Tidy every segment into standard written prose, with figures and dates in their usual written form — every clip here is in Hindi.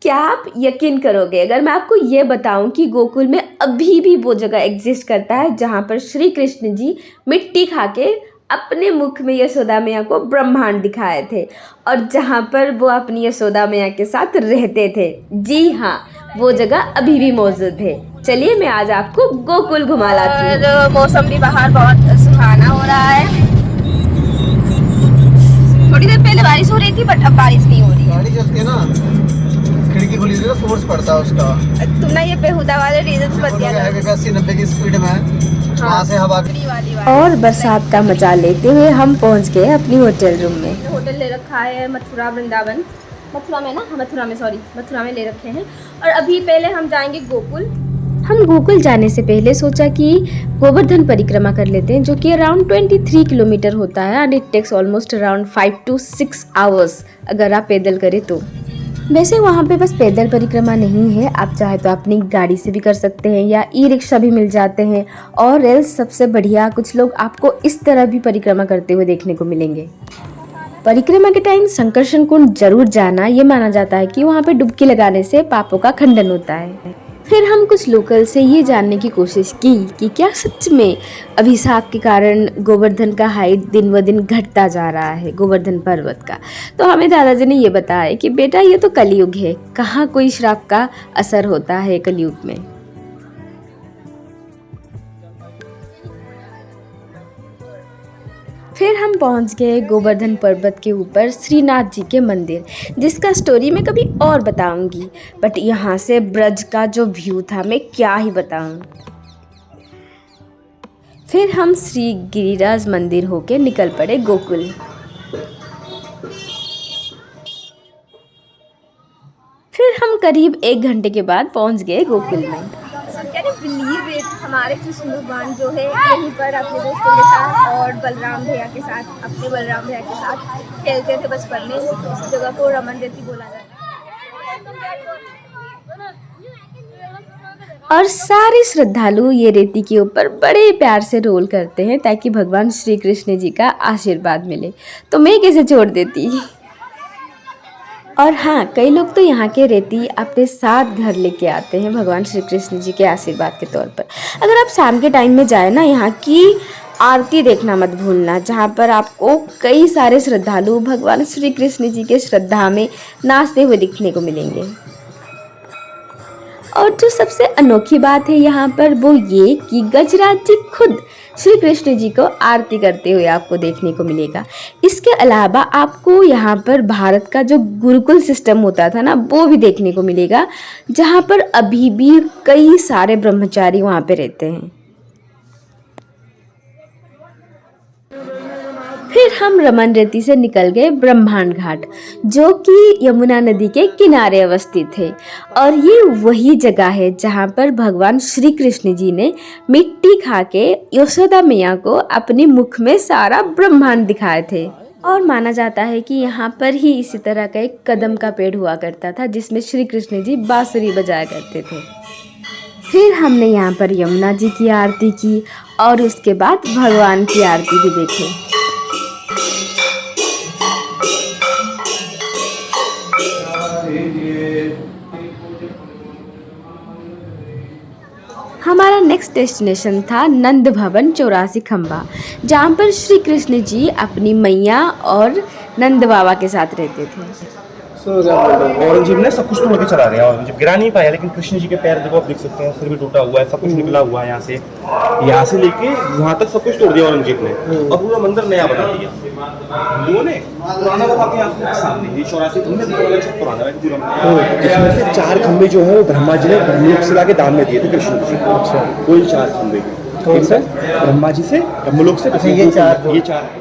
क्या आप यकीन करोगे अगर मैं आपको ये बताऊं कि गोकुल में अभी भी वो जगह एग्जिस्ट करता है जहां पर श्री कृष्ण जी मिट्टी खा के अपने मुख में यशोदा मैया को ब्रह्मांड दिखाए थे और जहां पर वो अपनी यशोदा मैया के साथ रहते थे। जी हाँ, वो जगह अभी भी मौजूद है। चलिए मैं आज आपको गोकुल घुमा लाती हूँ। और मौसम भी बाहर बहुत सुहाना हो रहा है। थोड़ी देर पहले बारिश हो रही थी बट अब बारिश नहीं हो रही है। गाड़ी चलती है ना, खिड़की खुली थी तो फोर्स पड़ता है उसका। तुम ना ये बेहुदा वाले रीजंस मत दिया करो। 80-90 की स्पीड में वहाँ से हवा और बरसात का मजा लेते हुए हम पहुंच गए अपनी होटल रूम में। होटल ले रखा है मथुरा वृंदावन, मथुरा में ना, मथुरा में, सॉरी मथुरा में ले रखे हैं। और अभी पहले हम जाएंगे गोकुल। हम गोकुल जाने से पहले सोचा कि गोवर्धन परिक्रमा कर लेते हैं, जो कि अराउंड 23 किलोमीटर होता है and it takes almost around 5 to 6 hours अगर आप पैदल करें तो। वैसे वहाँ पे बस पैदल परिक्रमा नहीं है, आप चाहे तो अपनी गाड़ी से भी कर सकते हैं या ई रिक्शा भी मिल जाते हैं। और एल्स सबसे बढ़िया कुछ लोग आपको इस तरह भी परिक्रमा करते हुए देखने को मिलेंगे। परिक्रमा के टाइम संकर्षण कुंड जरूर जाना, ये माना जाता है कि वहाँ पे डुबकी लगाने से पापों का खंडन होता है। फिर हम कुछ लोकल से ये जानने की कोशिश की कि क्या सच में अभिशाप के कारण गोवर्धन का हाइट दिन ब दिन घटता जा रहा है, गोवर्धन पर्वत का। तो हमें दादाजी ने ये बताया कि बेटा ये तो कलयुग है, कहाँ कोई श्राप का असर होता है कलयुग में। फिर हम पहुंच गए गोवर्धन पर्वत के ऊपर श्रीनाथ जी के मंदिर, जिसका स्टोरी मैं कभी और बताऊंगी। बट यहाँ से ब्रज का जो व्यू था मैं क्या ही बताऊं। फिर हम श्री गिरिराज मंदिर होके निकल पड़े गोकुल। फिर हम करीब 1 घंटे के बाद पहुंच गए गोकुल में। हमारे कृष्ण भगवान जो है यहीं पर अपने दोस्तों के साथ और बलराम भैया के साथ, अपने बलराम भैया के साथ खेलते थे बचपन में। इस जगह को रमन रेती बोला जाता है। और सारे श्रद्धालु ये रेती के ऊपर बड़े प्यार से रोल करते हैं ताकि भगवान श्री कृष्ण जी का आशीर्वाद मिले। तो मैं कैसे छोड़ देती। और हाँ, कई लोग तो यहाँ के रेती अपने साथ घर लेके आते हैं भगवान श्री कृष्ण जी के आशीर्वाद के तौर पर। अगर आप शाम के टाइम में जाए ना, यहाँ की आरती देखना मत भूलना, जहाँ पर आपको कई सारे श्रद्धालु भगवान श्री कृष्ण जी के श्रद्धा में नाचते हुए दिखने को मिलेंगे। और जो सबसे अनोखी बात है यहाँ पर वो ये कि गजराज जी खुद श्री कृष्ण जी को आरती करते हुए आपको देखने को मिलेगा। इसके अलावा आपको यहाँ पर भारत का जो गुरुकुल सिस्टम होता था ना, वो भी देखने को मिलेगा, जहाँ पर अभी भी कई सारे ब्रह्मचारी वहाँ पे रहते हैं। फिर हम रमन रेती से निकल गए ब्रह्मांड घाट, जो कि यमुना नदी के किनारे अवस्थित है। और ये वही जगह है जहाँ पर भगवान श्री कृष्ण जी ने मिट्टी खा के यशोदा मैया को अपने मुख में सारा ब्रह्मांड दिखाए थे। और माना जाता है कि यहाँ पर ही इसी तरह का एक कदम का पेड़ हुआ करता था जिसमें श्री कृष्ण जी बांसुरी बजाया करते थे। फिर हमने यहाँ पर यमुना जी की आरती की और उसके बाद भगवान की आरती भी देखी। हमारा नेक्स्ट डेस्टिनेशन था नंद भवन 84 खंबा, जहाँ पर श्री कृष्ण जी अपनी मैया और नंद बाबा के साथ रहते थे। औरंगजेब ने सब कुछ तोड़ के चला गया। औरंगजेब गिरा नहीं पाया, लेकिन कृष्ण जी के पैर देखो आप देख सकते हैं, सिर भी टूटा हुआ है, सब कुछ निकला हुआ है। यहाँ से लेके वहाँ तक सब कुछ तोड़ दिया औरंगजेब ने और पूरा मंदिर नया बना दिया। हिंदुओं ने पुराना बना के आपके सामने ये 84 खंबे पुराना है पूरा। इसमें से 4 खंबे जो है वो ब्रह्मा जी ने ब्रह्मलोक से लाके दान में दिए थे कृष्ण जी को। अच्छा, कोई 4 खंबे कौन सा? ब्रह्मा जी से ब्रह्मलोक से ये 4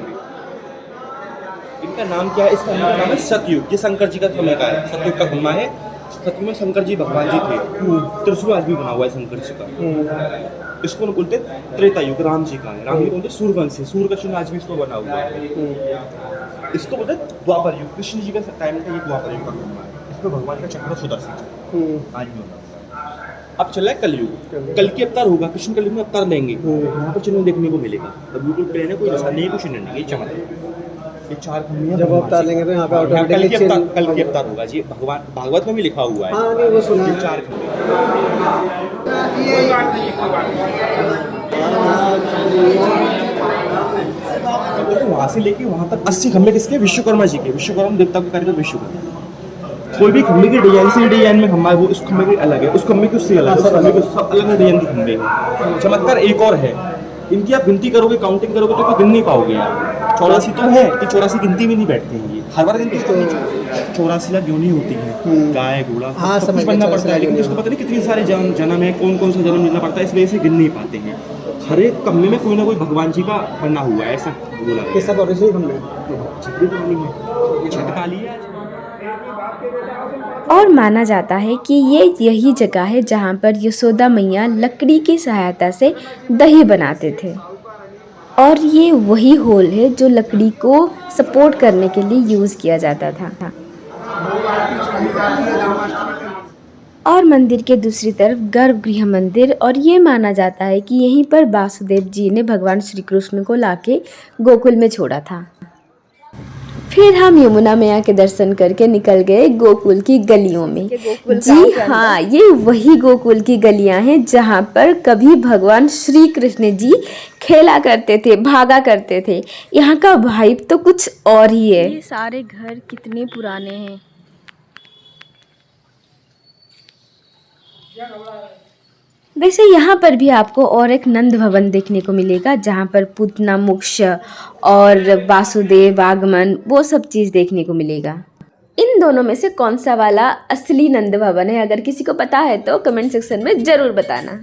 इनका नाम क्या है? इसका नाम है सतयुग। ये शंकर जी का समय का है, सतयुग का खंबा है। सतयुग में शंकर जी भगवान जी थे। त्रिशूल आज भी बना हुआ है शंकर जी का। इसको न बोलते त्रेता युग, राम जी का है। राम जी बोलते सूर्यवंश से, सूर्य का चिन्ह आज भी इसको बना हुआ है। इसको बोलते द्वापर युग, कृष्ण जी का टाइम का ये द्वापर युग का खंबा है। इसमें भगवान का चक्र सुदर्शन आज भी होता है। अब चला है कलयुग, कल की अवतार होगा, कृष्ण कलयुग में अवतार लेंगे। यहाँ पर चिन्ह देखने को मिलेगा। अब बिल्कुल प्लेन है, कोई निशान नहीं है, कुछ नहीं है, ये चमत्कार। ये 4 खम्भे हैं जब ब्रह्मा अवतार जी। लेंगे तो यहाँ पे हाँ, कल ऑटोमेटिकली की अवतार होगा जी, भगवान भागवत में भी लिखा हुआ है। हाँ नहीं वो सुना ये है। 4 खम्भे। वहाँ से लेके वहाँ तक 80 खम्भे किसके? विश्वकर्मा जी के। विश्वकर्मा देवता को कारीगर विश्वकर्मा। कोई भी खम्भे की डिजाइन से डिजाइन में खम्भा है, वो उस खम्भे की अलग है, उस खम्भे की उससे अलग है, उस खम्भे के सब अलग अलग डिजाइन के खम्भे हैं। चमत्कार एक और है, इनकी आप गिनती करोगे, काउंटिंग करोगे तो गिन नहीं पाओगे यार। 84 तो है कि 84 गिनती में नहीं बैठते हैं ये। हर बार गिनती तो 84 लाख योनि होती है, गाय घोड़ा हाँ, सब समझ कुछ गया, बनना 84 पड़ता है, लेकिन लाख उसको पता नहीं कितने सारे जन्म है, कौन कौन सा जन्म लेना पड़ता है, इस वजह से गिन नहीं पाते हैं। हर एक कम्मे में कोई ना कोई भगवान जी का बना हुआ है, ऐसा बोला ये गया सब ओरिजिनल खम्भे छतरी काली है, छत काली है। और माना जाता है कि ये यही जगह है जहाँ पर यशोदा मैया लकड़ी की सहायता से दही बनाते थे, और ये वही होल है जो लकड़ी को सपोर्ट करने के लिए यूज़ किया जाता था। और मंदिर के दूसरी तरफ गर्भगृह मंदिर, और ये माना जाता है कि यहीं पर वासुदेव जी ने भगवान श्री कृष्ण को लाके गोकुल में छोड़ा था। फिर हम यमुना मैया के दर्शन करके निकल गए गोकुल की गलियों में। जी हाँ, ये वही गोकुल की गलियां हैं जहाँ पर कभी भगवान श्री कृष्ण जी खेला करते थे, भागा करते थे। यहाँ का वाइब तो कुछ और ही है। ये सारे घर कितने पुराने हैं। वैसे यहाँ पर भी आपको और एक नंद भवन देखने को मिलेगा जहाँ पर पूतना मोक्ष और वासुदेव आगमन वो सब चीज़ देखने को मिलेगा। इन दोनों में से कौन सा वाला असली नंद भवन है, अगर किसी को पता है तो कमेंट सेक्शन में ज़रूर बताना।